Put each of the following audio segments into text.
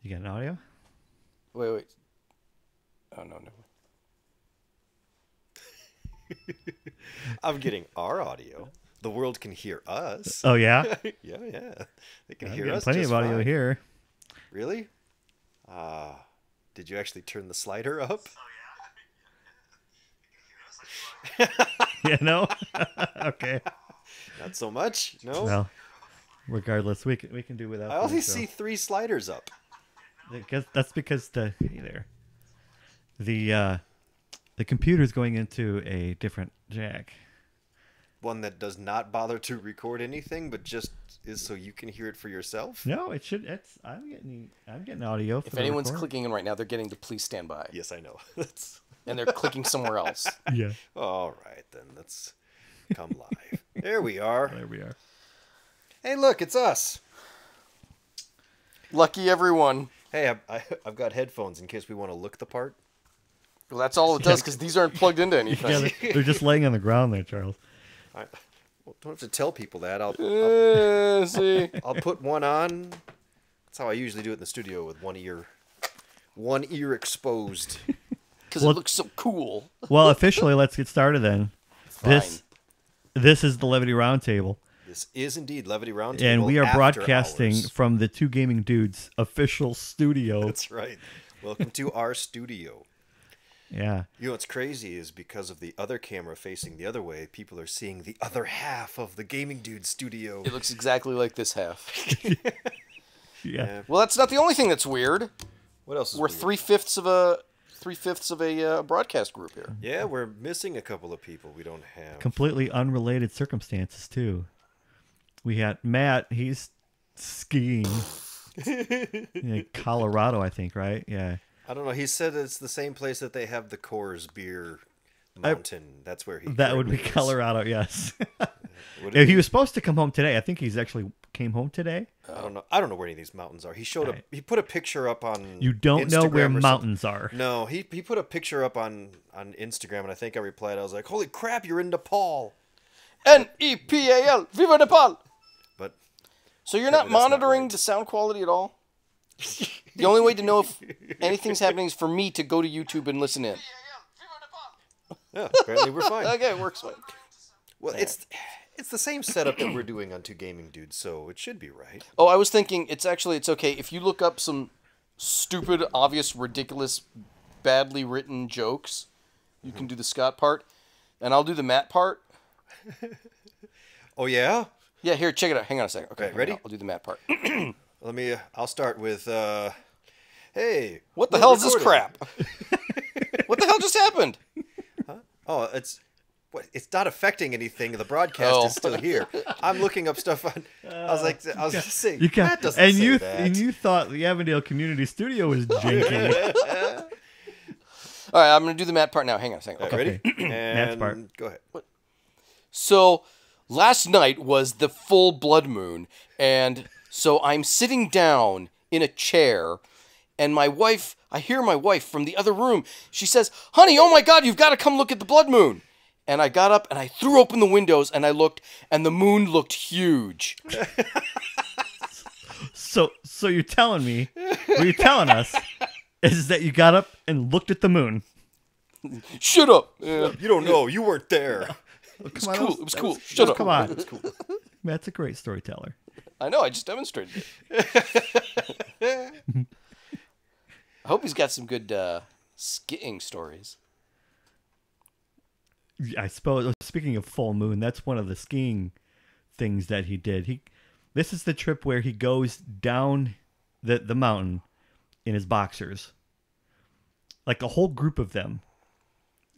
You got an audio? Wait. Oh, no. I'm getting our audio. The world can hear us. Oh, yeah? yeah. They can I'm hear getting us plenty just of audio fine. here. Really? Did you actually turn the slider up? Yeah, no? Okay. Not so much. No. Well, regardless, we can do without I only these, so. see 3 sliders up. That's because the computer's going into a different jack. One that does not bother to record anything, but just is so you can hear it for yourself. No, it should. I'm getting audio. For If the anyone's record. clicking in right now, they're getting to please stand by. Yes, I know. And they're clicking somewhere else. Yeah. All right, then let's come live. There we are. There we are. Hey, look, it's us. Lucky everyone. Hey, I've got headphones in case we want to look the part. Well, that's all it does because these aren't plugged into anything. Yeah, they're just laying on the ground there, Charles. Don't have to tell people that. See. I'll put one on. That's how I usually do it in the studio with one ear exposed. Because it looks so cool. Well, officially, let's get started then. Fine. This is the Levity Roundtable, This is indeed Levity Roundtable, and we are after broadcasting hours. from the Two Gaming Dudes official studio. That's right. Welcome to our studio. Yeah. You know what's crazy is because of the other camera facing the other way, people are seeing the other half of the Gaming Dude studio. It looks exactly like this half. Yeah. Well, that's not the only thing that's weird. What else is We're weird? 3/5 of a broadcast group here. Yeah, we're missing a couple of people we don't have. Completely unrelated circumstances, too. We had Matt, he's skiing in Colorado, I think, right? Yeah. I don't know. He said it's the same place that they have the Coors beer mountain. That's where he. That would be currently is. Colorado, yes. Would Yeah, it he be? was supposed to come home today. I think he's actually came home today. I don't know. I don't know where any of these mountains are. He showed Right. He put a picture up on. You don't know Instagram where or something. mountains are. No, he put a picture up on Instagram, and I think I replied. I was like, "Holy crap, you're in Nepal!" Nepal. Viva Nepal. But So you're not Apparently that's not monitoring right. the sound quality at all? The only way to know if anything's happening is for me to go to YouTube and listen in. yeah, apparently we're fine. Okay, it works fine. Well, it's the same setup that we're doing on Two Gaming Dudes, so it should be right. Oh, I was thinking it's okay if you look up some stupid, obvious, ridiculous, badly written jokes. You can do the Scott part, and I'll do the Matt part. Oh yeah. Yeah, here, check it out. Hang on a second. Okay, Okay, ready? I'll do the Matt part. I'll start with. Hey. What the we're hell is this recording. crap? What the hell just happened? Oh, it's not affecting anything. The broadcast is still here. I'm looking up stuff on. I was just saying. You That doesn't and say you that. and you thought the Avondale Community Studio was janky. All right, I'm going to do the Matt part now. Hang on a second. Okay. Ready? Matt's And part. go ahead. So, last night was the full blood moon, and so I'm sitting down in a chair, and I hear my wife from the other room. She says, "Honey, oh my God, you've got to come look at the blood moon." And I got up and I threw open the windows and I looked, and the moon looked huge. So you're telling me, what you're telling us, is that you got up and looked at the moon. Shut up. Yeah. You don't know. You weren't there. It was cool. It was cool. Shut up. Come on. Matt's a great storyteller. I know. I just demonstrated it. I hope he's got some good skiing stories. I suppose, speaking of full moon, that's one of the skiing things that he did. This is the trip where he goes down the mountain in his boxers. Like a whole group of them.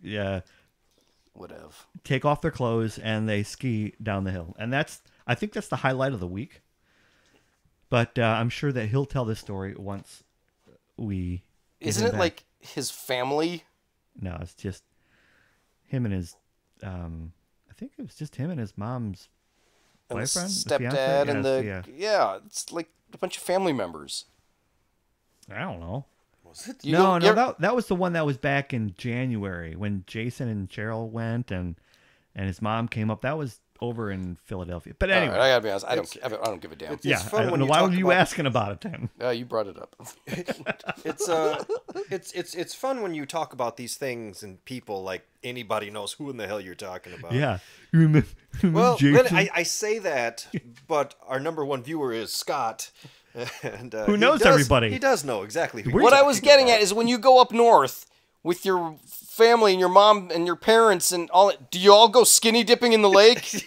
Yeah. Whatever. Take off their clothes and they ski down the hill. And I think that's the highlight of the week. But I'm sure that he'll tell this story once we get Isn't him it back. like his family? No, it's just him and his I think it was just him and his mom's And the boyfriend, stepdad fiance? and Yes, yeah, it's like a bunch of family members. I don't know. Was it? That was the one that was back in January when Jason and Cheryl went and his mom came up. That was over in Philadelphia. But All anyway, right, I gotta be honest. I don't give a damn. It's yeah, fun I don't when know you why talk were you about- asking about it then? You brought it up. It's fun when you talk about these things and people like anybody knows who in the hell you're talking about. Yeah, you remember Well, Jason? then I say that, but our number one viewer is Scott. And, Who knows he does- everybody. He does know exactly who. What What you're I was talking getting about. at is when you go up north with your family and your mom and your parents and all that, do you all go skinny dipping in the lake?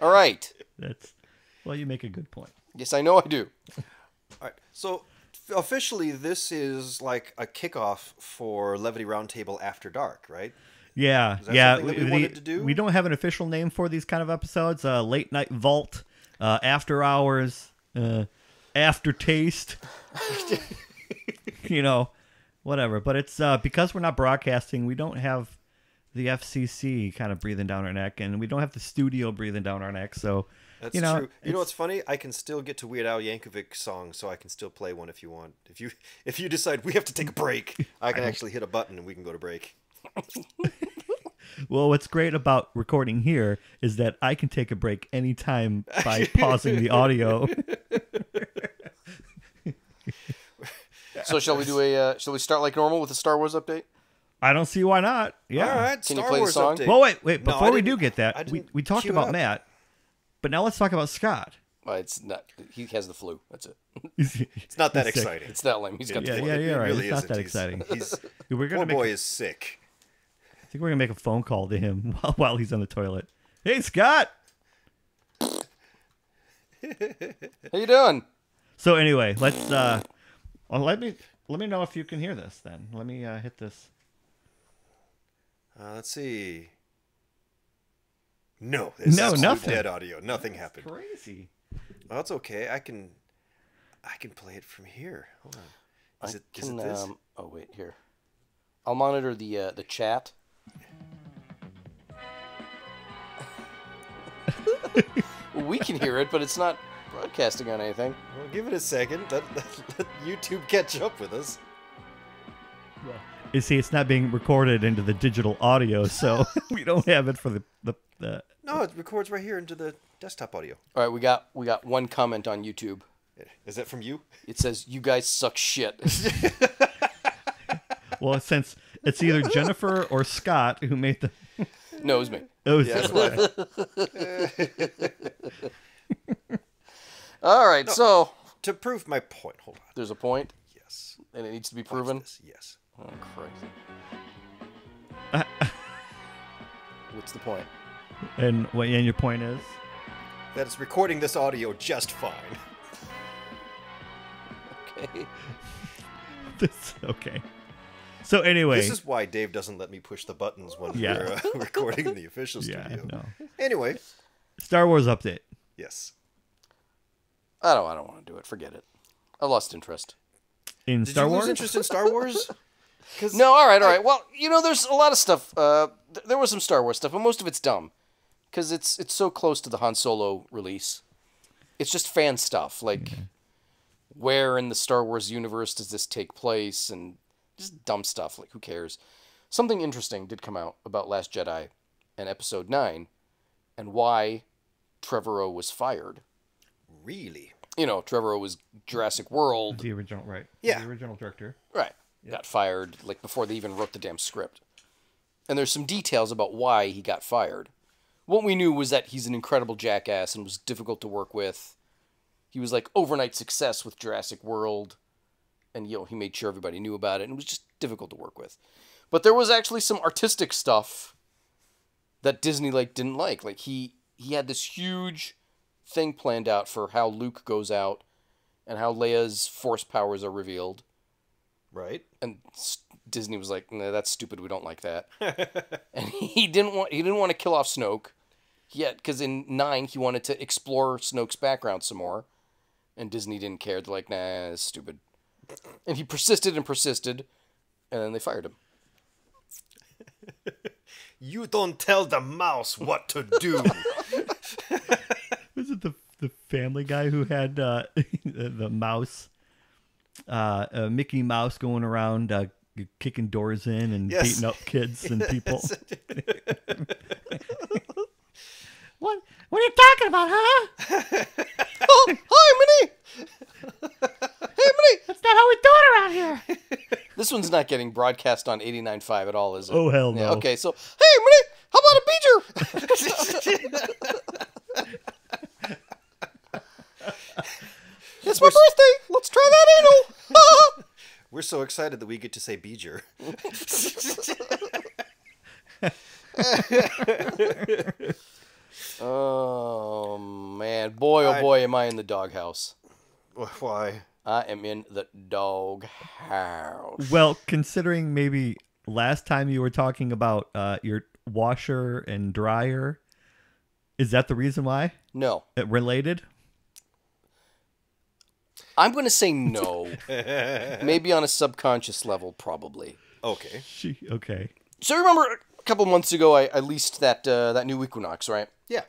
All right. Well, you make a good point. Yes, I know I do. All right. So officially, this is like a kickoff for Levity Roundtable After Dark, right? Yeah, that yeah. something that we wanted to do? We don't have an official name for these kind of episodes. Late night vault, after hours, aftertaste. Whatever. But it's because we're not broadcasting, we don't have the FCC kind of breathing down our neck, and we don't have the studio breathing down our neck. So That's you know, true. You know what's funny? I can still get to Weird Al Yankovic songs, so I can still play one if you want. If you decide we have to take a break, I can actually hit a button and we can go to break. Well, what's great about recording here is that I can take a break anytime by pausing the audio. So shall we start like normal with the Star Wars update? I don't see why not. Yeah. All right, Can you Star play the Wars song? update. Well, wait. No, Before I we didn't- do get I that, didn't we talked queue it about up. Matt, but now let's talk about Scott. Well, it's not. He has the flu. That's it. It's not that He's sick. exciting. It's that lame. He's got Yeah, the flu. yeah, It right. really It's not isn't. that exciting. We're Poor gonna make. boy is sick. I think we're gonna make a phone call to him while he's on the toilet. Hey, Scott. How you doing? So anyway, let's. Let me know if you can hear this. Then let me hit this. Let's see. No, there's No, absolute nothing. dead audio. Nothing happened. Crazy. Well, that's okay. I can play it from here. Hold on. Is it this? Oh wait, here. I'll monitor the chat. We can hear it, but it's not broadcasting on anything. Well, give it a second. Let YouTube catch up with us. You see, it's not being recorded into the digital audio, so we don't have it for the. No, it records right here into the desktop audio. All right, we got one comment on YouTube. Is that from you? It says, "You guys suck shit." Well, since it's either Jennifer or Scott who made the. No, it was me. It was Yeah, All right, so To prove my point, hold on. there's a point, Yes. and it needs to be Watch proven. this. Yes. Oh, crazy. What's the point? and your point is. That it's recording this audio just fine. Okay. Okay. So anyway. This is why Dave doesn't let me push the buttons when Yeah. we're recording in the official Yeah. studio. No. Anyway, Star Wars update. yes. I don't want to do it. Forget it. I lost interest. In Did Star you Wars. lose interest in Star Wars? 'Cause No, all right. Well, there's a lot of stuff. There was some Star Wars stuff, but most of it's dumb, because it's so close to the Han Solo release. It's just fan stuff, like where in the Star Wars universe does this take place, and just dumb stuff. Like, who cares? Something interesting did come out about Last Jedi and Episode 9, and why Trevorrow was fired. Really? Trevorrow was Jurassic World. The original, right? Yeah. The original director. Right. Got fired, like, before they even wrote the damn script. And there's some details about why he got fired. What we knew was that he's an incredible jackass and was difficult to work with. He was, like, overnight success with Jurassic World. And, he made sure everybody knew about it. And it was just difficult to work with. But there was actually some artistic stuff that Disney, didn't like. Like, he had this huge thing planned out for how Luke goes out and how Leia's force powers are revealed. Right. And Disney was like, "Nah, that's stupid. We don't like that." And he didn't want to kill off Snoke yet, because in 9 he wanted to explore Snoke's background some more, and Disney didn't care. They're like, "Nah, that's stupid." And he persisted, and then they fired him. You don't tell the mouse what to do. Was it the Family Guy who had the mouse, Mickey Mouse going around kicking doors in and Yes. beating up kids and people? What are you talking about, huh? Oh, hi, Minnie. Hey, Minnie. That's not how we do it around here. This one's not getting broadcast on 89.5 at all, is it? Oh, hell no. Yeah, okay, so, hey, Minnie, how about a beacher? It's my birthday. Let's try that anal. We're so excited that we get to say Beeger. Oh, man. Boy, oh, boy, am I in the doghouse. Why? I am in the dog house. Well, considering maybe last time you were talking about your washer and dryer, is that the reason why? No. Related? I'm going to say no. Maybe on a subconscious level, probably. Okay. Okay. So remember a couple months ago, I leased that new Equinox, right? Yeah.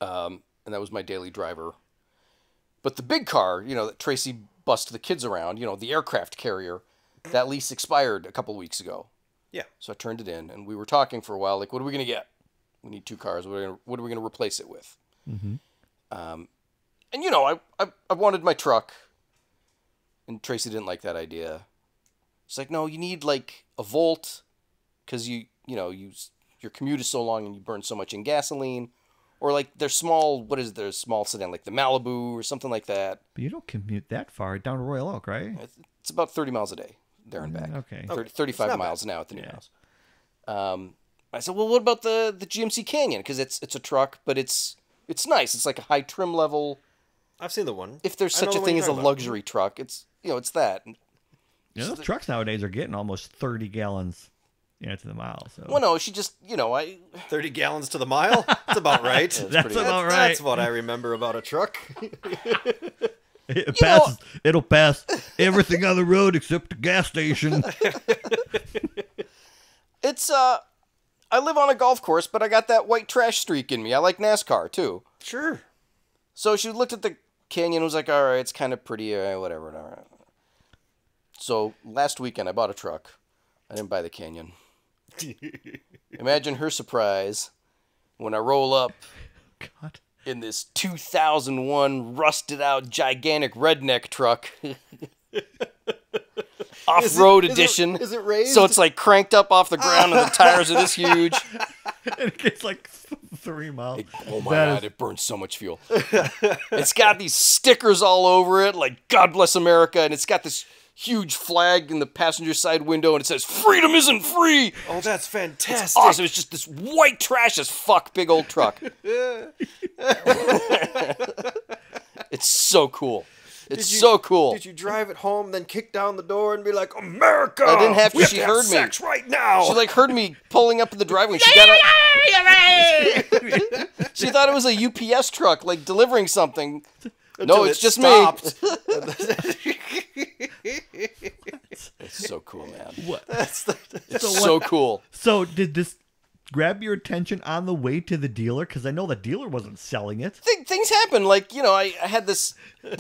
And that was my daily driver. But the big car, that Tracy bussed the kids around, the aircraft carrier, that lease expired a couple weeks ago. Yeah. So I turned it in, and we were talking for a while, like, what are we going to get? We need 2 cars. What are we going to replace it with? Mm-hmm. And, I wanted my truck, and Tracy didn't like that idea. She's like, no, you need, like, a Volt, because your commute is so long and you burn so much in gasoline. Or, like, their small sedan, like the Malibu or something like that. But you don't commute that far down to Royal Oak, right? It's about 30 miles a day, there and back. Okay. 35 miles now at the new house. I said, well, what about the GMC Canyon? Because it's a truck, but it's nice. It's like a high trim level. I've seen the one. If there's I know such a the one thing you're as a talking about. luxury truck, it's that. Those trucks nowadays are getting almost 30 gallons to the mile. So. Well, no, she just, 30 gallons to the mile? That's about right. That's about right. That's what I remember about a truck. It'll pass everything on the road except the gas station. It's, I live on a golf course, but I got that white trash streak in me. I like NASCAR, too. Sure. So she looked at the Canyon and was like, all right, it's kind of pretty, whatever. All right. So last weekend I bought a truck. I didn't buy the Canyon. Imagine her surprise when I roll up God. in this 2001 rusted out gigantic redneck truck. Off-road edition. Is it raised? So it's like cranked up off the ground and the tires are this huge. It gets like 3 miles. Oh my God, it burns so much fuel. It's got these stickers all over it, like God Bless America, and it's got this huge flag in the passenger side window, and it says, "Freedom isn't free!" Oh, that's fantastic. It's awesome. It's just this white trash as fuck big old truck. It's so cool. It's so cool. Did you drive it home, then kick down the door and be like, "America"? I didn't have to. We She have heard to me. have sex right now. She heard me pulling up in the driveway. She got She thought it was a UPS truck, like delivering something. No, it's just stopped. me. It's so cool, man. What? It's so cool. So did this grab your attention on the way to the dealer? Because I know the dealer wasn't selling it. Things happen. Like, I had this. I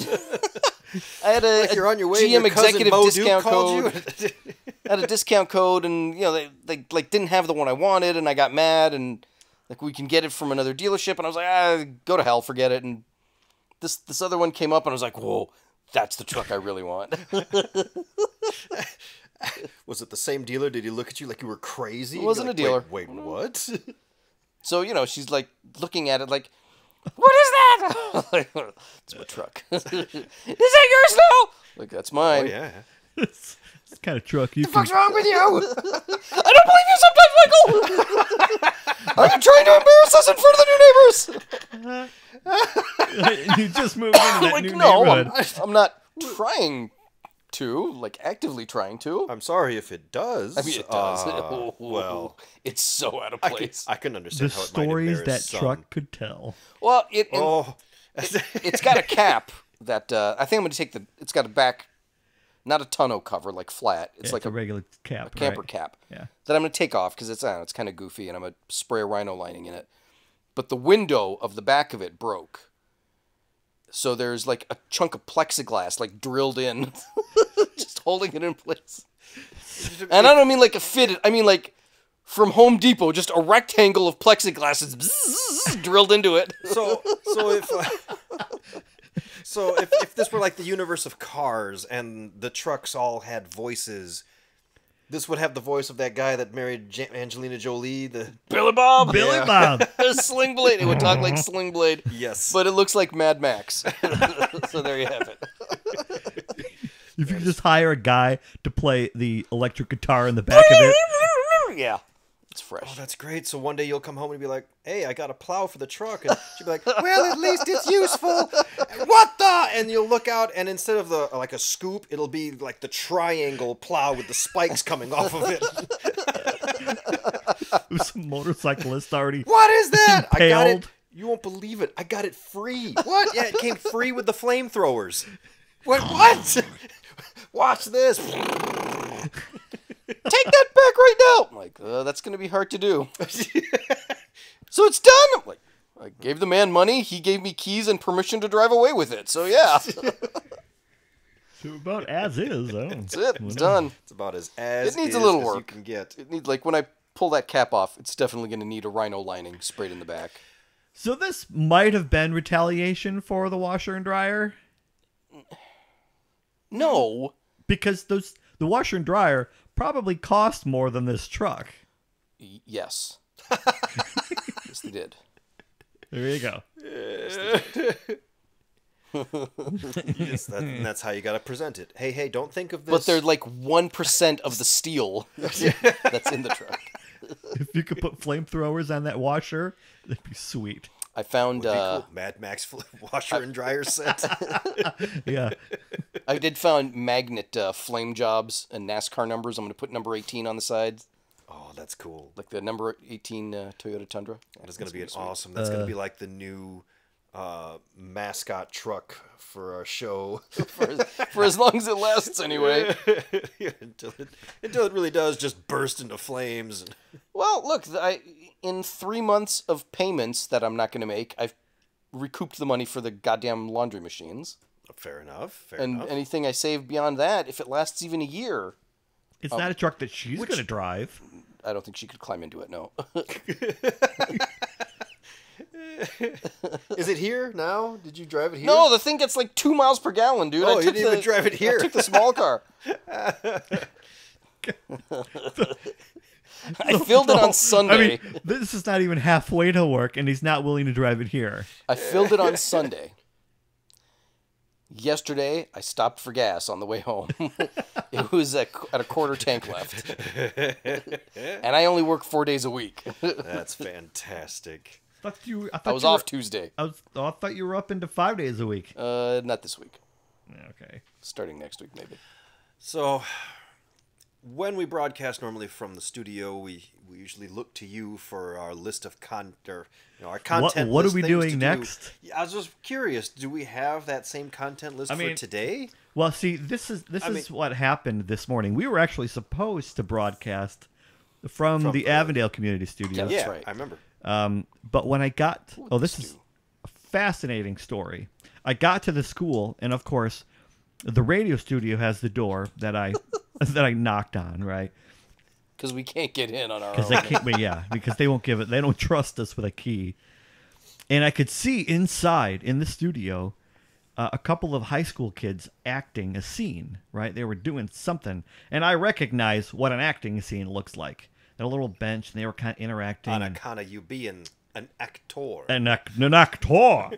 had a, Like you're on your way, GM your cousin executive Mo Duke discount called code. you. I had a discount code, and they like didn't have the one I wanted, and I got mad, and like we can get it from another dealership, and I was like, go to hell, forget it. And this other one came up, and I was like, whoa, that's the truck I really want. Was it the same dealer? Did he look at you like you were crazy? It wasn't You're a dealer. Wait, what? So she's like looking at it like, what is that? It's my truck. Is that yours now? Like, that's Oh mine. yeah. It's kind of truck you What the fuck's wrong with you? I don't believe you sometimes, Michael. Are you trying to embarrass us in front of the new neighbors? You just moved into that Like, new no, neighborhood. I'm not trying to, like actively trying to. I'm sorry if it does. I mean, it does. Well, it's so out of I place. can The understand how it might stories embarrass that some. truck could tell. Well, Oh, it's got a cap that I think I'm going to take it's got a back, not a tonneau cover, like flat. It's Yeah, like a regular cap. camper right? cap. Yeah. That I'm going to take off because it's kind of goofy, and I'm going to spray a rhino lining in it. But the window of the back of it broke. So there's like a chunk of plexiglass like drilled in, just holding it in place. And I don't mean like a fitted. I mean like from Home Depot, just a rectangle of plexiglass is drilled into it. So if this were like the universe of Cars and the trucks all had voices, this would have the voice of that guy that married Angelina Jolie, the Billy Bob. Billy Bob. Sling Blade. It would talk like Sling Blade. Yes. But it looks like Mad Max. So there you have it. If you could just hire a guy to play the electric guitar in the back of it. Yeah. It's fresh. Oh, that's great. So one day you'll come home and be like, hey, I got a plow for the truck. And she'll be like, well, at least it's useful. What the? And you'll look out, and instead of like a scoop, it'll be like the triangle plow with the spikes coming off of it. There's some motorcyclist already. What is that? I got it. impaled. You won't believe it. I got it free. What? Yeah, it came free with the flamethrowers. What? Watch this. Take that back right now. I'm like, that's going to be hard to do. So it's done. I'm like, I gave the man money. He gave me keys and permission to drive away with it. So yeah. So about as is. That's it. It's done. It's about as It needs is a little as work. you can get. It needs, like, when I pull that cap off, it's definitely going to need a rhino lining sprayed in the back. So this might have been retaliation for the washer and dryer, No. because the washer and dryer probably cost more than this truck. Yes. Yes, they did. There you go. Yes, that's how you got to present it. Hey, don't think of this. But they're like 1% of the steel that's in the truck. If you could put flamethrowers on that washer, that'd be sweet. I found Would be cool. Mad Max washer and dryer set. Yeah. I did find magnet flame jobs and NASCAR numbers. I'm going to put number 18 on the side, Oh, that's cool. like the number 18 Toyota Tundra. That's going to be awesome. That's going to be like the new mascot truck for our show. For as long as it lasts, anyway. Yeah, until it really does just burst into flames. Well, look, in 3 months of payments that I'm not going to make, I've recouped the money for the goddamn laundry machines. Fair enough. And anything I save beyond that, if it lasts even a year, It's not a truck that she's going to drive. I don't think she could climb into it, no. Is it here now? Did you drive it here? No, the thing gets like 2 miles per gallon, dude. Oh, you didn't even drive it here. I took the small car. I filled it on Sunday. I mean, this is not even halfway to work, and he's not willing to drive it here. I filled it on Sunday. Yesterday, I stopped for gas on the way home. It was at a quarter tank left. And I only work 4 days a week. That's fantastic. I was off Tuesday. I thought you were up into 5 days a week. Not this week. Okay. Starting next week, maybe. So, when we broadcast normally from the studio, we usually look to you for our list of our content. What are list we things doing to do. next? Yeah, I was just curious. Do we have that same content list for today? Well, see, this is what happened this morning. We were actually supposed to broadcast from the Avondale Community Studios. That's Yeah, right. I remember. But when I got... Oh, this is a fascinating story. I got to the school, and of course, the radio studio has the door that I knocked on, right? Because we can't get in on our Because own. they can't, but yeah, because they won't give it. They don't trust us with a key. And I could see inside in the studio a couple of high school kids acting a scene. Right, they were doing something, and I recognize what an acting scene looks like. They're a little bench, and they were kind of interacting. On account of you being an actor. An actor.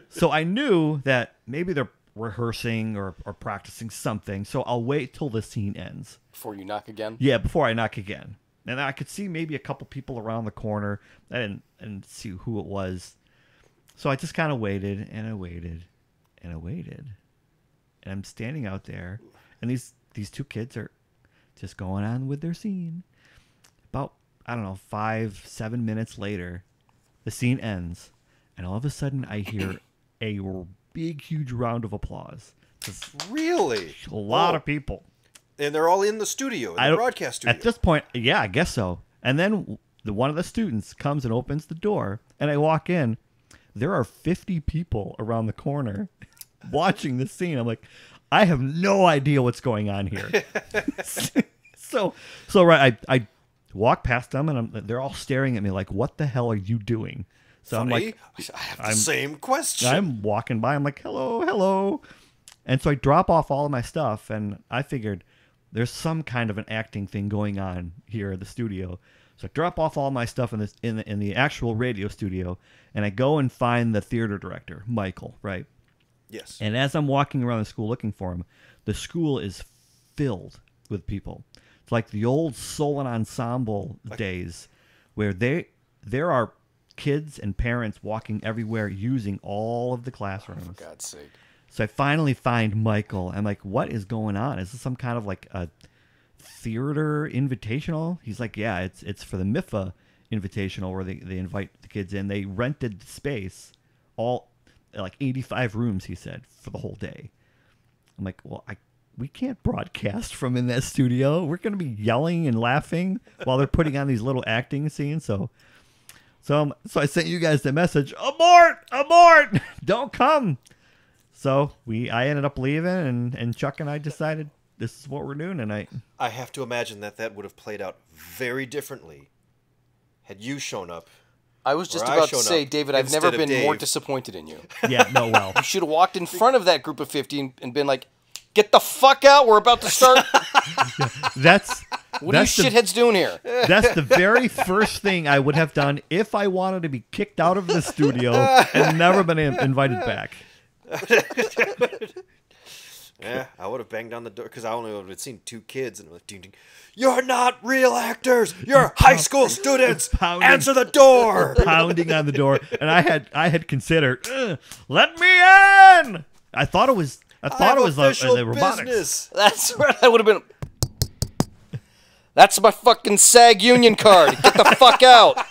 So I knew that maybe they're rehearsing or practicing something. So I'll wait till the scene ends. Before you knock again? Yeah, before I knock again. And I could see maybe a couple people around the corner. I didn't see who it was. So I just kind of waited, and I waited, and I waited. And I'm standing out there, and these two kids are just going on with their scene. About, 5-7 minutes later, the scene ends, and all of a sudden I hear a big, huge round of applause. Just Really? a lot of people. And they're all in the studio, in the broadcast studio. At this point, yeah, I guess so. And then one of the students comes and opens the door, and I walk in. There are 50 people around the corner watching this scene. I'm like, I have no idea what's going on here. So right, walk past them, and they're all staring at me like, "What the hell are you doing?" So Funny. I'm like, I have the same question. I'm walking by. I'm like, "Hello, hello," and so I drop off all of my stuff, and I figured there's some kind of an acting thing going on here at the studio. So I drop off all my stuff in the actual radio studio, and I go and find the theater director, Michael, right? Yes. And as I'm walking around the school looking for him, the school is filled with people. It's like the old Solon Ensemble days where there are kids and parents walking everywhere using all of the classrooms. For God's sake. So I finally find Michael. I'm like, what is going on? Is this some kind of like a theater invitational? He's like, yeah, it's for the MIFA invitational where they invite the kids in. They rented the space, all like 85 rooms, he said, for the whole day. I'm like, well, we can't broadcast from in that studio. We're going to be yelling and laughing while they're putting on these little acting scenes. So I sent you guys the message, abort, don't come. So I ended up leaving, and Chuck and I decided this is what we're doing tonight. I have to imagine that would have played out very differently had you shown up. I was just about to say, David, I've never been more disappointed in you. Yeah, no, well. You should have walked in front of that group of 50 and been like, get the fuck out, we're about to start. What are you shitheads doing here? That's the very first thing I would have done if I wanted to be kicked out of the studio and never been invited back. Yeah, I would have banged on the door because I only would have seen 2 kids and I'm like, ding, ding. You're not real actors. You're high school students. Answer the door. Pounding on the door, and I had considered, let me in. I thought it was the robotics. Business. That's right. I would have been. That's my fucking SAG union card. Get the fuck out.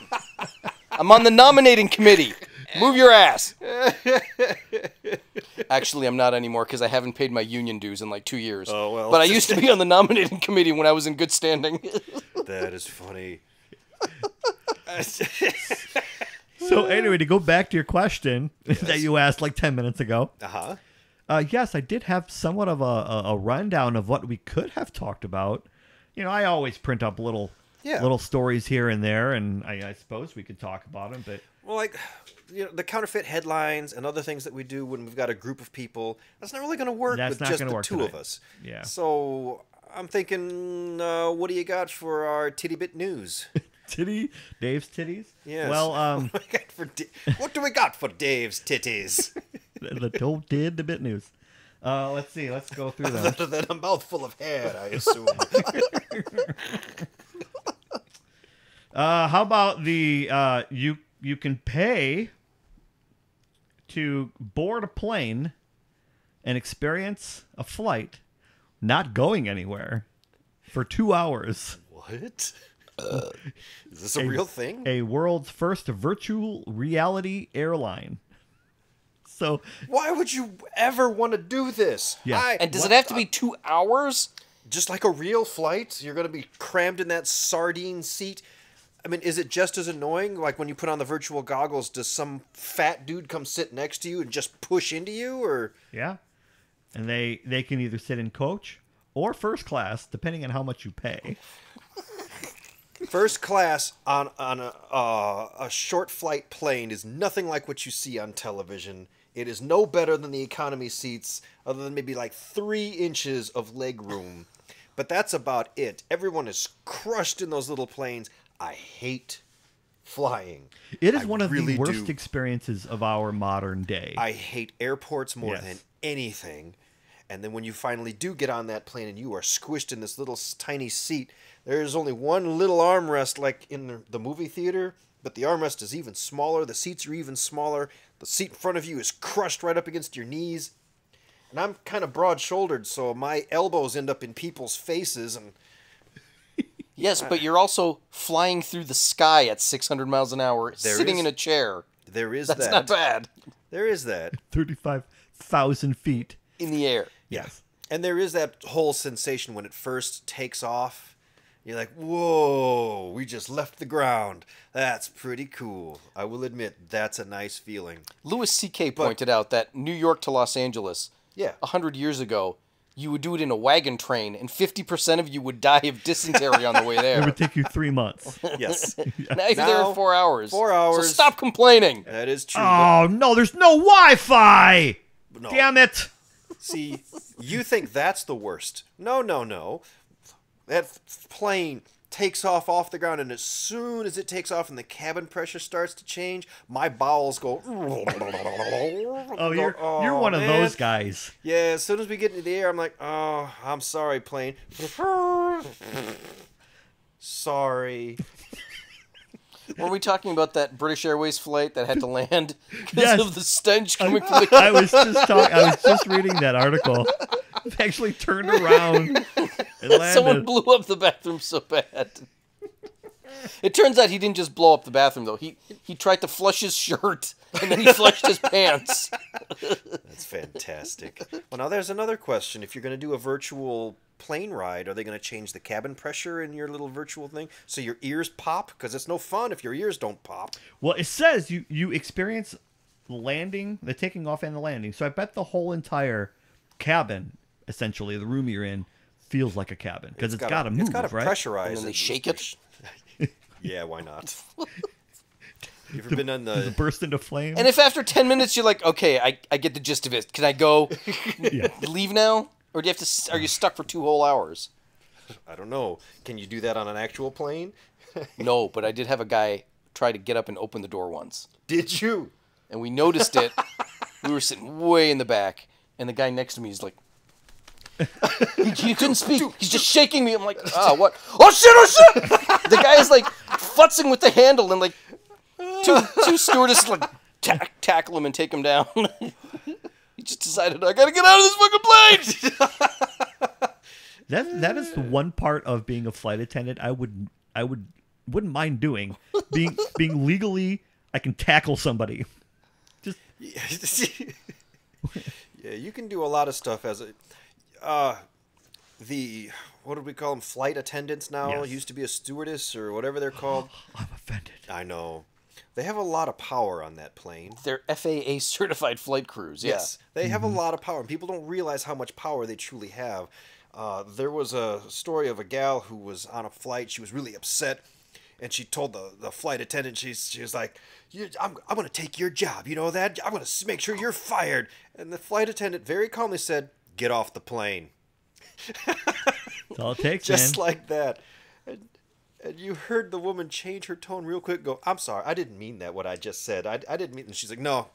I'm on the nominating committee. Move your ass. Actually, I'm not anymore because I haven't paid my union dues in like 2 years. Oh, well. But I used to be on the nominating committee when I was in good standing. That is funny. So anyway, to go back to your question that you asked like 10 minutes ago. Uh-huh. Yes, I did have somewhat of a rundown of what we could have talked about. You know, I always print up little stories here and there, and I suppose we could talk about them. But well, like, you know, the counterfeit headlines and other things that we do when we've got a group of people, that's not really going to work with just the 2 of us. Yeah. So I'm thinking, what do you got for our titty bit news? Dave's titties? Yes. Well, what do we got for Dave's titties? the bit news. Let's see. Let's go through them. Other than a mouthful of hair, I assume. How about the you can pay to board a plane and experience a flight not going anywhere for 2 hours. What? Is this a real thing? A world's first virtual reality airline. So why would you ever want to do this? Yeah. And does it have to be 2 hours? Just like a real flight? You're going to be crammed in that sardine seat? I mean, is it just as annoying? Like when you put on the virtual goggles, does some fat dude come sit next to you and just push into you? Or yeah. And they can either sit in coach or first class, depending on how much you pay. First class on a short flight plane is nothing like what you see on television. It is no better than the economy seats, other than maybe like 3 inches of leg room. But that's about it. Everyone is crushed in those little planes. I hate flying. It is one of the worst experiences of our modern day. I hate airports more than anything. And then when you finally do get on that plane and you are squished in this little tiny seat, there's only one little armrest like in the movie theater, but the armrest is even smaller. The seats are even smaller. The seat in front of you is crushed right up against your knees. And I'm kind of broad-shouldered, so my elbows end up in people's faces. And yes, but you're also flying through the sky at 600 miles an hour, sitting in a chair. There is That's not bad. There is that. 35,000 feet. In the air. Yes. And there is that whole sensation when it first takes off. You're like, whoa, we just left the ground. That's pretty cool. I will admit, that's a nice feeling. Louis C.K. pointed out that New York to Los Angeles, yeah, 100 years ago, you would do it in a wagon train, and 50% of you would die of dysentery on the way It there. would take you 3 months. Yes. Now you're there in 4 hours. 4 hours. So stop complaining. That is true. Oh, no, there's no Wi-Fi! but no. Damn it! See, you think that's the worst. No, no, no. That plane takes off the ground, and as soon as it takes off and the cabin pressure starts to change, my bowels go... Oh, you're one of those guys. Yeah, as soon as we get into the air, I'm like, oh, I'm sorry, plane. Sorry. Were we talking about that British Airways flight that had to land because Yes. of the stench coming from the... I was just reading that article. They actually turned around and landed. Someone blew up the bathroom so bad. It turns out he didn't just blow up the bathroom, though. He tried to flush his shirt, and then he flushed his pants. That's fantastic. Well, now there's another question. If you're going to do a virtual plane ride, are they going to change the cabin pressure in your little virtual thing so your ears pop? Because it's no fun if your ears don't pop. Well, it says you experience landing, the taking off and the landing. So I bet the whole entire cabin, essentially, the room you're in, feels like a cabin. Because it's got to move, It's got to right? pressurize. And then they shake it. Yeah, why not? You ever been on Does the... it burst into flames? And if after 10 minutes you're like, okay, I get the gist of it. Can I go Yeah. leave now? Or do you have to? Are you stuck for 2 whole hours? I don't know. Can you do that on an actual plane? No, but I did have a guy try to get up and open the door once. Did you? And we noticed it. We were sitting way in the back. And the guy next to me is like, he couldn't speak. He's just shaking me. I'm like, what? Oh, shit, The guy is like futzing with the handle, and like two stewardesses like tackle him and take him down. He just decided, I gotta get out of this fucking plane. That is the one part of being a flight attendant I wouldn't mind doing. Being legally, I can tackle somebody. Just Yeah, you can do a lot of stuff as a... what do we call them? Flight attendants now? Yes. Used to be a stewardess or whatever they're called. I'm offended. I know. They have a lot of power on that plane. They're FAA certified flight crews. Yeah. Yes, they have a lot of power, and people don't realize how much power they truly have. There was a story of a gal who was on a flight. She was really upset, and she told the flight attendant, she was like, I'm going to take your job. You know that? I'm going to make sure you're fired. And the flight attendant very calmly said, get off the plane. That's all it takes, Just man. like that. And you heard the woman change her tone real quick, go, I'm sorry, I didn't mean that, what I just said. I didn't mean... And she's like, no,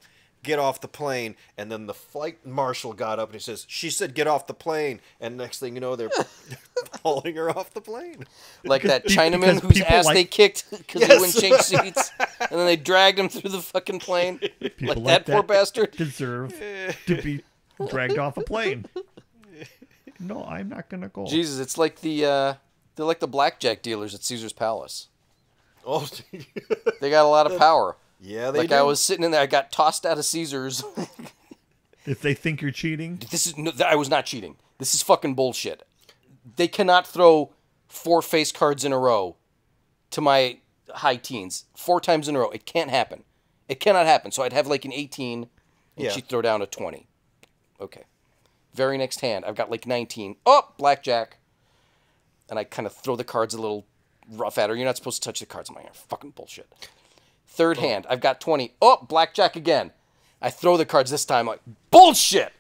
get off the plane. And then the flight marshal got up and he says, she said get off the plane. And next thing you know, they're hauling her off the plane. Like that Because Chinaman whose people ass like- they kicked because they Yes. wouldn't change seats. And then they dragged him through the fucking plane. People Like that poor bastard. deserve to be dragged off a plane. No, I'm not gonna go. Jesus, it's like they're like the blackjack dealers at Caesar's Palace. Oh, They got a lot of power. yeah, they Like do. I was sitting in there, I got tossed out of Caesar's. If they think you're cheating, I was not cheating. This is fucking bullshit. They cannot throw 4 face cards in a row to my high teens 4 times in a row. It can't happen. It cannot happen. So I'd have like an 18, and Yeah. she'd throw down a 20. Okay. Very next hand, I've got like 19. Oh, blackjack. And I kind of throw the cards a little rough at her. You're not supposed to touch the cards. I'm like, fucking bullshit. Third hand, I've got 20. Oh, blackjack again. I throw the cards this time. I'm like, bullshit.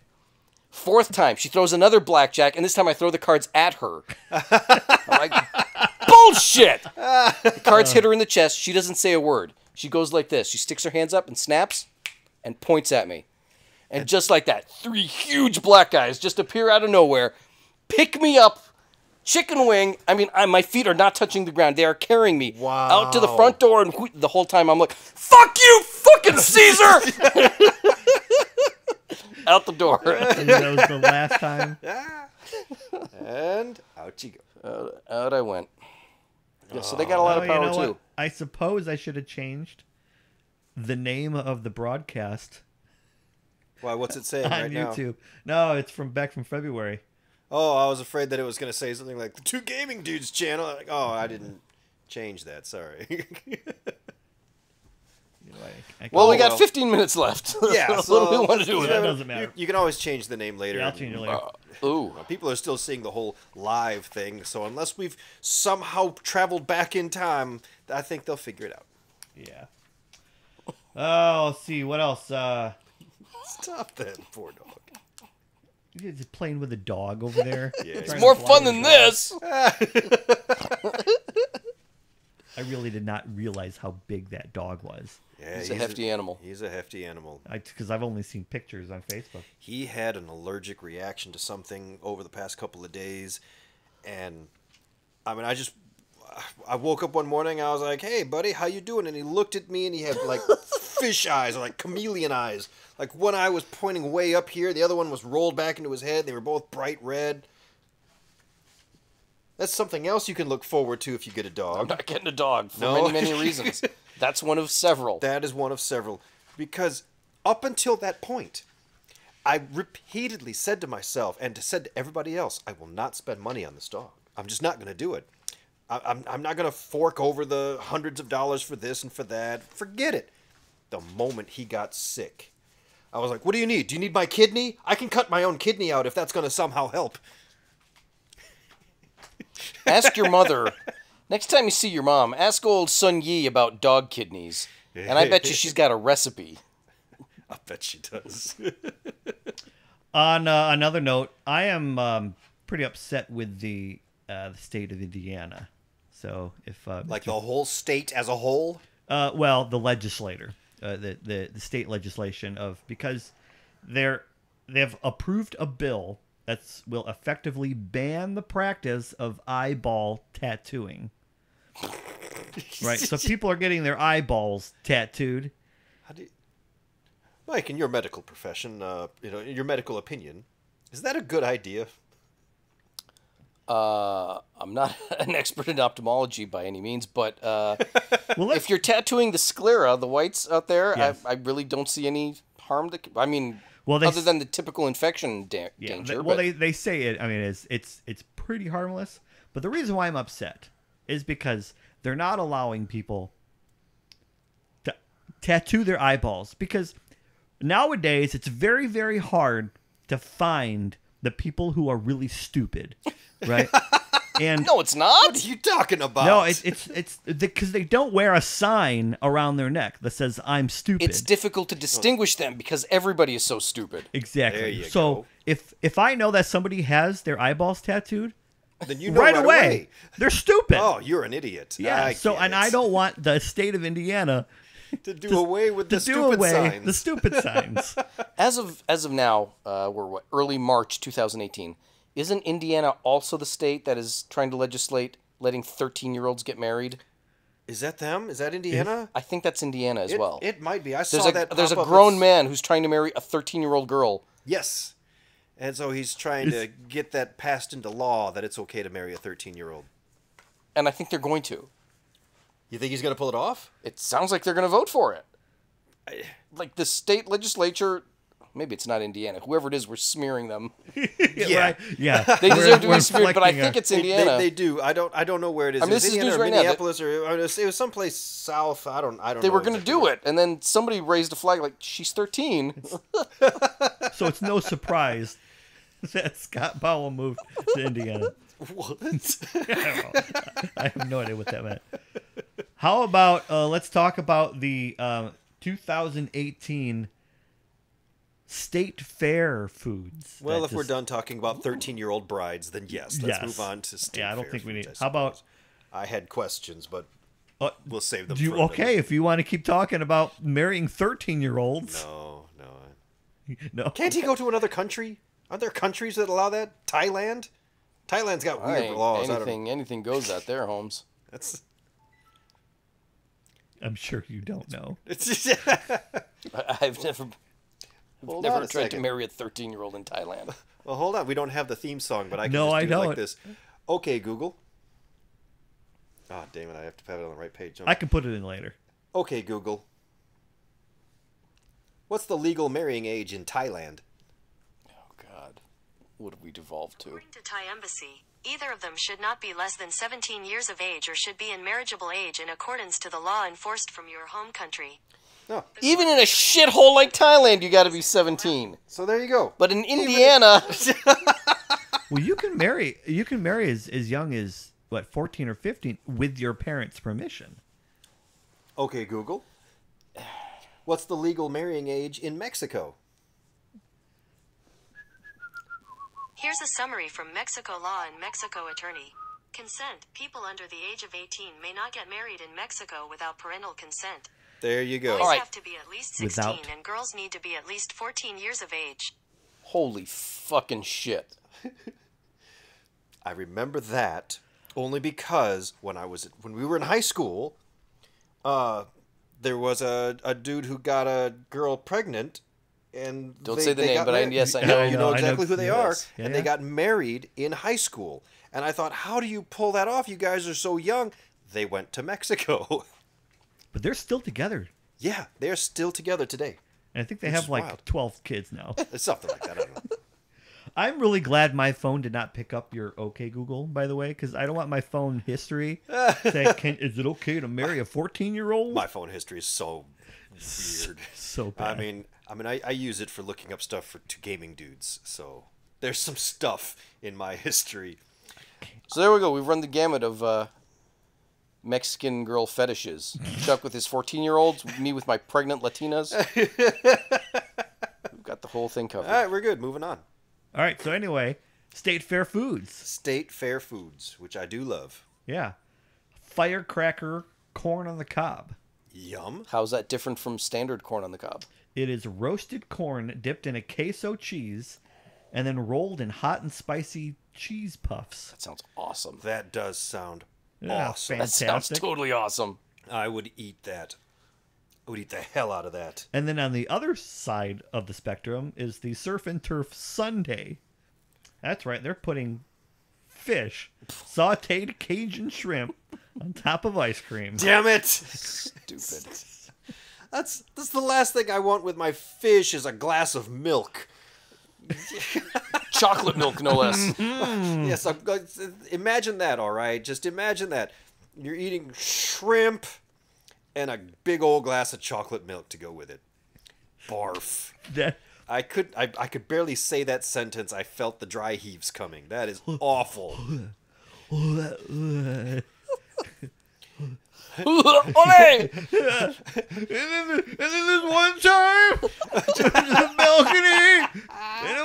Fourth time, she throws another blackjack, and this time I throw the cards at her. I'm like, bullshit. The cards hit her in the chest. She doesn't say a word. She goes like this. She sticks her hands up and snaps and points at me. And just like that, 3 huge black guys just appear out of nowhere, pick me up, chicken wing. I mean, my feet are not touching the ground. They are carrying me out to the front door. And the whole time I'm like, fuck you, fucking Caesar! Out the door. and that was the last time. And out you go. Out I went. Yeah, so they got a lot of Oh, power you know too. what? I suppose I should have changed the name of the broadcast Why, what's it saying on right now? YouTube. No, it's back from February. Oh, I was afraid that it was going to say something like the Two Gaming Dudes channel. Like, oh, I didn't change that. Sorry. You know, I Well, we Oh, got well. 15 minutes left. Yeah, What so do we want to do with that it? doesn't matter. You can always change the name later. Yeah, I'll change it later. Ooh. People are still seeing the whole live thing, so unless we've somehow traveled back in time, I think they'll figure it out. Yeah. Oh, let's see. What else? Stop that, poor dog. He's playing with a dog over there. Yeah, It's Trying more to fly fun his than dog. this. I really did not realize how big that dog was. Yeah, He's a hefty animal. He's a hefty animal. Because I've only seen pictures on Facebook. He had an allergic reaction to something over the past couple of days, and I mean, I woke up one morning, I was like, "Hey, buddy, how you doing?" And he looked at me, and he had like fish eyes, or like chameleon eyes. Like one eye was pointing way up here, the other one was rolled back into his head. They were both bright red. That's something else you can look forward to if you get a I'm dog. not getting a dog for No. many, many reasons. That's one of several. That is one of several. Because up until that point, I repeatedly said to myself and said to everybody else, I will not spend money on this dog. I'm just not going to do it. I'm not going to fork over the hundreds of dollars for this and for that. Forget it. The moment he got sick, I was like, what do you need? Do you need my kidney? I can cut my own kidney out if that's going to somehow help. Ask your mother. Next time you see your mom, ask old Sun Yi about dog kidneys. And I bet you she's got a recipe. I bet she does. On another note, I am pretty upset with the state of Indiana. So if Like the whole state as a whole? well, the legislator, the state legislation because they've approved a bill that will effectively ban the practice of eyeball tattooing. Right, so people are getting their eyeballs tattooed. How do you... Mike, in your medical profession, in your medical opinion, is that a good idea? I'm not an expert in ophthalmology by any means, but Well, if you're tattooing the sclera, the whites out there, Yes. I really don't see any harm. I mean, Well, other than the typical infection danger. well, but they say it. I mean, it's pretty harmless. But the reason why I'm upset is because they're not allowing people to tattoo their eyeballs. Because nowadays, it's very, very hard to find the people who are really stupid, right? And no, it's not. What are you talking about? no, it's because they don't wear a sign around their neck that says "I'm stupid." It's difficult to distinguish them because everybody is so stupid. Exactly. There you so go. if I know that somebody has their eyeballs tattooed, Then you know right away they're stupid. Oh, you're an idiot. Yeah. I So get and it. I don't want the state of Indiana to do away with to the do stupid away signs. the stupid signs. As of now, we're early March 2018. Isn't Indiana also the state that is trying to legislate letting 13-year-olds get married? Is that them? Is that Indiana? I think that's Indiana as well. It might be. I There's saw a that. there's a pop up. grown It's- man who's trying to marry a 13-year-old girl. Yes. And so he's trying to get that passed into law that it's okay to marry a 13-year-old. And I think they're going to. You think he's going to pull it off? It sounds like they're going to vote for it. Like the state legislature, maybe it's not Indiana. Whoever it is, we're smearing them. Yeah. Right? Yeah. They deserve to We're be smeared, but I inflicting think a- it's Indiana. They do. I don't know where it is. I mean, It was this is Indiana news or right now that- Minneapolis or it was someplace south. I don't know. They were going to do it, and then somebody raised a flag like, she's 13. So it's no surprise that Scott Powell moved to Indiana. What? I have no idea what that meant. How about let's talk about the 2018 state fair foods. Well, that if we're just- done talking about 13-year-old brides, then yes, let's Yes. move on to state Yeah, I don't fair think we foods, need. I How about suppose. I had questions, but we'll save them do you, for another- okay, if you want to keep talking about marrying 13-year-olds. No. No. Can't he go to another country? Aren't there countries that allow that? Thailand? Thailand's got weird laws. I don't know. Anything goes out there, Holmes. That's I'm sure you don't know. it's I've never Hold on a tried to second. marry a 13-year-old in Thailand. Well, hold on. We don't have the theme song, but I can No, just I do it like don't. this. Okay, Google. Ah, damn it! I have to have it on the right page. don't I can put it in later. Okay, Google. What's the legal marrying age in Thailand? Oh, God. What have we devolved to? According to Thai embassy, either of them should not be less than 17 years of age or should be in marriageable age in accordance to the law enforced from your home country. No. Even in a shithole like Thailand, you got to be 17. So there you go. But in Indiana, Well, you can marry as young as what 14 or 15 with your parents' permission. Okay, Google. What's the legal marrying age in Mexico? Here's a summary from Mexico law and Mexico attorney. Consent. People under the age of 18 may not get married in Mexico without parental consent. There you go. Boys All right. have to be at least 16 Without. and girls need to be at least 14 years of age. Holy fucking shit. I remember that only because when we were in high school, there was a dude who got a girl pregnant, and Don't they- say the they name, got but married. yes, I You know. know, you know I know exactly who they who it are, is. Yeah, and yeah. they got married in high school. And I thought, how do you pull that off? You guys are so young. They went to Mexico. But they're still together. Yeah, they're still together today. And I think they Which have is like wild. 12 kids now. It's something like that. I don't know. I'm really glad my phone did not pick up your OK Google, by the way, because I don't want my phone history say, is it okay to marry a 14-year-old? My phone history is so weird. So bad. I use it for looking up stuff to gaming dudes. So there's some stuff in my history. So there we go. We've run the gamut of Mexican girl fetishes. Chuck with his 14-year-olds, me with my pregnant Latinas. We've got the whole thing covered. All right, we're good. Moving on. All right, so anyway, State Fair Foods. State Fair foods, which I do love. Yeah. Firecracker corn on the cob. Yum. How's that different from standard corn on the cob? It is roasted corn dipped in a queso cheese and then rolled in hot and spicy cheese puffs. That sounds awesome. That does sound Yeah, awesome. That sounds fantastic. totally awesome. I would eat that. I would eat the hell out of that. And then on the other side of the spectrum is the Surf and Turf Sundae. That's right, they're putting fish, sauteed Cajun shrimp, on top of ice cream. Damn it! Stupid. That's the last thing I want with my fish is a glass of milk. Chocolate milk, no less. Yes, imagine that, all right? Just imagine that. You're eating shrimp and a big old glass of chocolate milk to go with it. Barf. That- I could barely say that sentence. I felt the dry heaves coming. That is awful. Ole! And then this one time, to the balcony, and it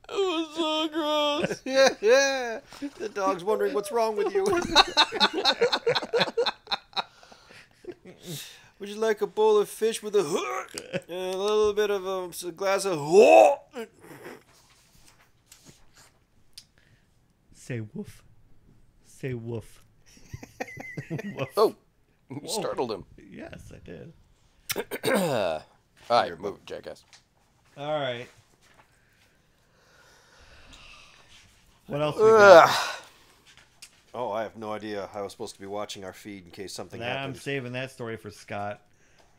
was so gross. Yeah. The dog's wondering what's wrong with you. Would you like a bowl of fish with a hook and a little bit of a glass of Say woof. Say woof. Woof. Oh, you startled him. Yes, I did. All right, move it, jackass. All right. What else we got? Oh, I have no idea. I was supposed to be watching our feed in case something I'm happened. saving that story for Scott.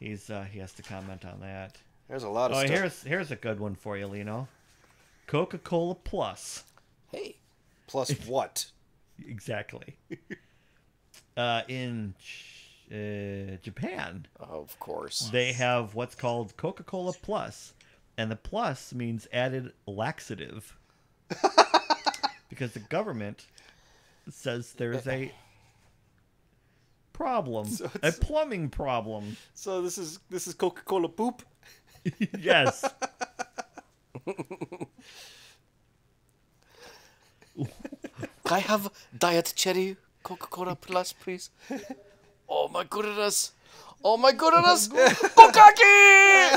He has to comment on that. There's a lot of Oh, stuff. here's a good one for you, Lino. Coca-Cola Plus. Hey. Plus what? Exactly. In Japan, Of course. they have what's called Coca-Cola Plus, and the plus means added laxative. Because the government says there's a problem, a plumbing problem. So this is Coca-Cola poop? Yes. Can I have Diet Cherry Coca-Cola Plus, please? Oh my goodness. Oh my goodness. Kokaki!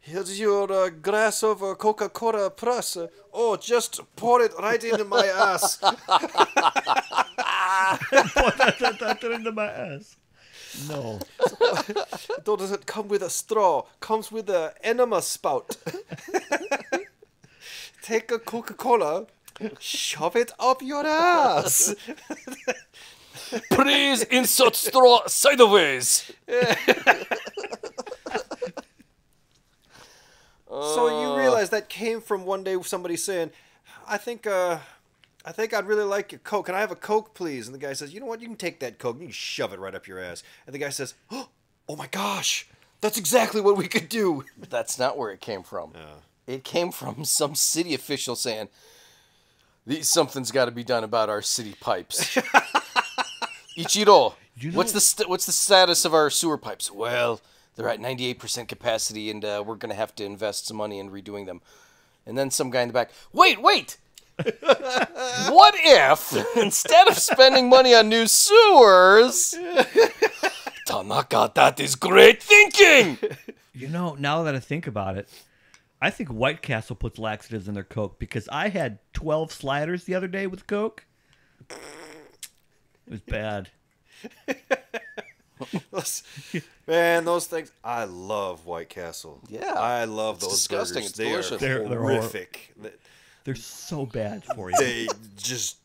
Here's your glass of Coca-Cola Plus. Oh, just pour it right into my ass. That's into my ass. No. It doesn't come with a straw. Comes with an enema spout. Take a Coca-Cola, shove it up your ass. Please insert straw sideways. So you realize that came from one day somebody saying, I think I'd really like your Coke. Can I have a Coke, please? And the guy says, you know what? You can take that Coke. You can shove it right up your ass. And the guy says, oh my gosh, That's exactly what we could do. That's not where it came from. It came from some city official saying, something's got to be done about our city pipes. Ichiro, what's the status of our sewer pipes? Well, they're at 98% capacity, and we're going to have to invest some money in redoing them. And then some guy in the back, wait! What if, instead of spending money on new sewers... Tanaka, that is great thinking! You know, now that I think about it, I think White Castle puts laxatives in their Coke because I had 12 sliders the other day with Coke. It was bad. Man, those things. I love White Castle. Yeah. I love It's those disgusting. burgers. It's They delicious. are They're horrific. They're so bad for you. They just...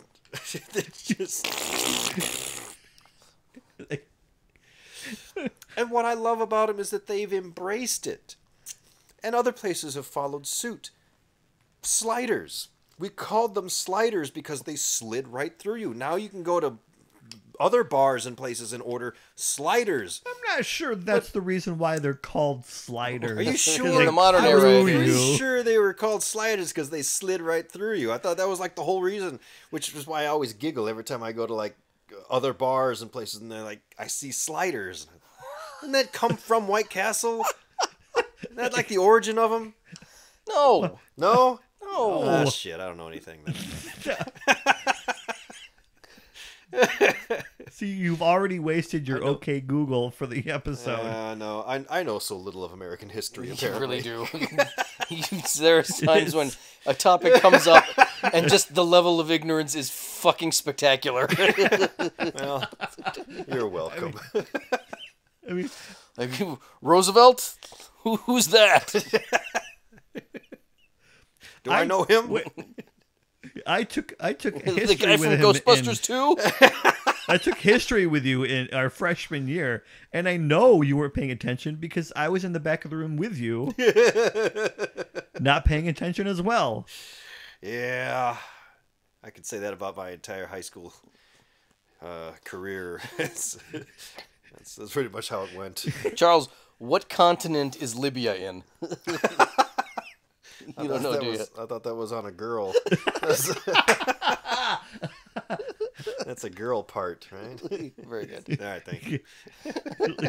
And what I love about them is that they've embraced it. And other places have followed suit. Sliders. We called them sliders because they slid right through you. Now you can go to other bars and places and order sliders. I'm not sure that's the reason why they're called sliders. Are you sure? In the modern How era, are it Are is. you you? sure they were called sliders because they slid right through you? I thought that was like the whole reason, which is why I always giggle every time I go to like other bars and places and they're like, I see sliders. Didn't that come from White Castle? Isn't that like the origin of them? No. No? No. Ah, shit, I don't know anything then. See, you've already wasted your OK Google for the episode. No, I know so little of American history, You apparently. really do. There's times when a topic comes up and just the level of ignorance is fucking spectacular. Well, you're welcome. I mean, Like, Roosevelt? Who's that? Do I know him? wait, I took history The guy with from him Ghostbusters 2? I took history with you in our freshman year, and I know you weren't paying attention because I was in the back of the room with you, not paying attention as well. Yeah, I could say that about my entire high school career. That's pretty much how it went. Charles, what continent is Libya in? You don't know, do you? I thought that was on a girl. That's a girl part, right? Very good. All right, thank you. At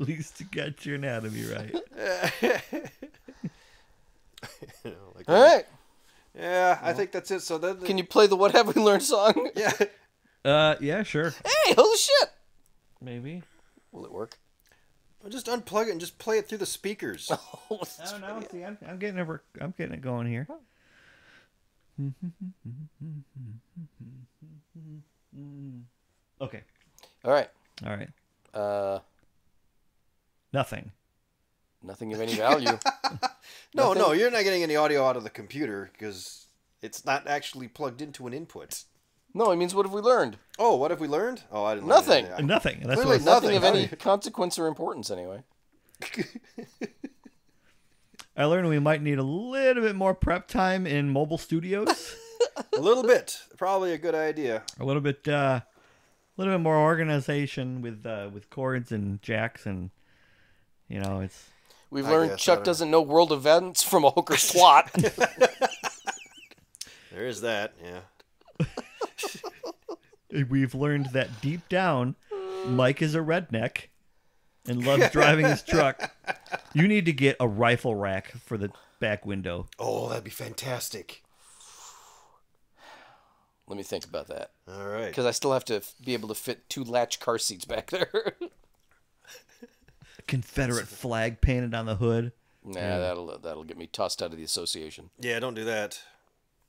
least you got your anatomy right. You know, like All right. Yeah, I think that's it. So then, Can you play the What Have We Learned song? yeah, Yeah, sure. Hey, holy shit! Maybe. Will it work? just unplug it and just play it through the speakers. I don't know. See, I'm getting it going here. Okay. All right. All right. Nothing. Nothing of any value. No, you're not getting any audio out of the computer because it's not actually plugged into an input. No, it means what have we learned? Oh, what have we learned? Oh, I didn't. Nothing. Learn anything. Nothing. That's Clearly what Nothing of Nothing. any consequence or importance, anyway. I learned we might need a little bit more prep time in mobile studios. A little bit, probably a good idea. A little bit more organization with cords and jacks, and it's. We've I learned guess, I Chuck don't know. doesn't know world events from a hooker swat. There is that. Yeah. We've learned that deep down, Mike is a redneck and loves driving his truck. You need to get a rifle rack for the back window. Oh, that'd be fantastic. Let me think about that. All right. Because I still have to be able to fit 2 latch car seats back there. A Confederate flag painted on the hood. Nah, that'll get me tossed out of the association. Yeah, don't do that.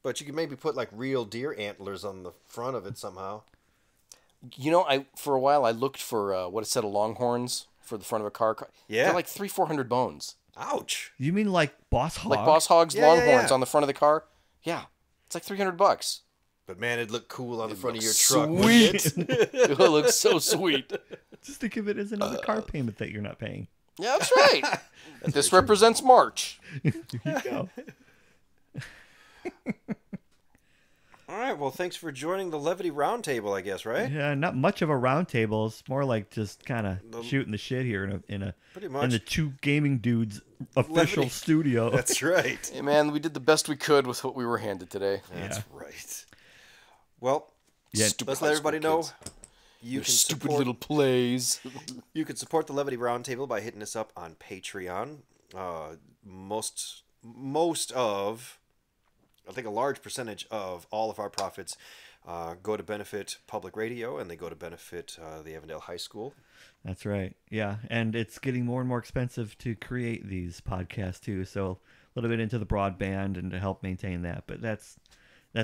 But you can maybe put like real deer antlers on the front of it somehow. You know, for a while I looked for what a set of longhorns for the front of a car. Yeah. They're like 300-400 bones. Ouch. You mean like Boss Hog? Like Boss Hogg's Yeah, yeah, longhorns yeah. on the front of the car. Yeah, it's like $300. But man, it'd look cool on the front of your looks truck. sweet. wouldn't it? It looks so sweet. Just think of it as another car payment that you're not paying. Yeah, that's right. This represents March. There you go. All right. Well, thanks for joining the Levity Roundtable, I guess, right? Yeah, not much of a round table. It's more like just kind of shooting the shit here in Pretty in much. the two gaming dudes official Levity. studio. That's right. Hey, man, we did the best we could with what we were handed today. That's right. Well, Yeah. Stupid let's high let school everybody know kids. you Your can stupid support little plays. you can support the Levity Roundtable by hitting us up on Patreon. Most of, I think, a large percentage of all of our profits go to benefit public radio, and they go to benefit the Avondale High School. That's right. Yeah, and it's getting more and more expensive to create these podcasts too. So a little bit into the broadband and to help maintain that. But that's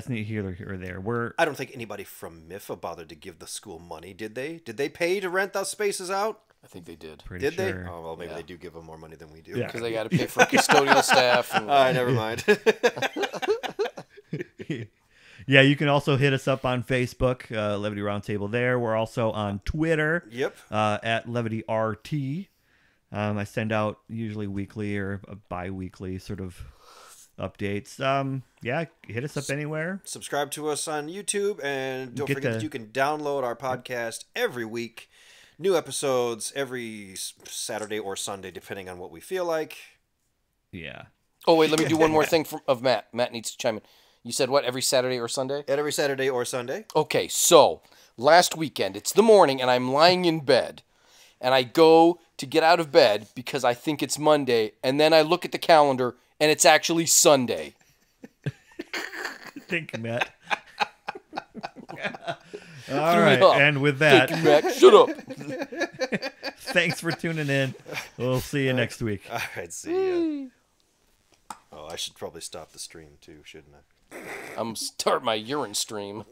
neither here or there. I don't think anybody from MIFA bothered to give the school money, did they? Did they pay to rent those spaces out? I think they did. pretty Did sure. they? Oh, well, maybe Yeah. they do give them more money than we do. Yeah. Because they got to pay for custodial staff. And, All right, never mind. Yeah, you can also hit us up on Facebook, Levity Roundtable there. We're also on Twitter. Yep. At Levity RT. I send out usually weekly or bi-weekly sort of updates. Yeah, hit us up anywhere. Subscribe to us on YouTube, and don't Get forget the- that you can download our podcast every week. New episodes every Saturday or Sunday, depending on what we feel like. Yeah. oh, wait, let me do one more thing of Matt. Matt needs to chime in. You said what, every Saturday or Sunday? Every Saturday or Sunday. Okay, so last weekend, it's the morning, and I'm lying in bed. And I go to get out of bed because I think it's Monday, and then I look at the calendar, and it's actually Sunday. Thank you, Matt. All Threw me right, off. and with that, Thank you, Matt. Shut up. thanks for tuning in. We'll see you next week. All right, see ya. Oh, I should probably stop the stream too, shouldn't I? I'm start my urine stream.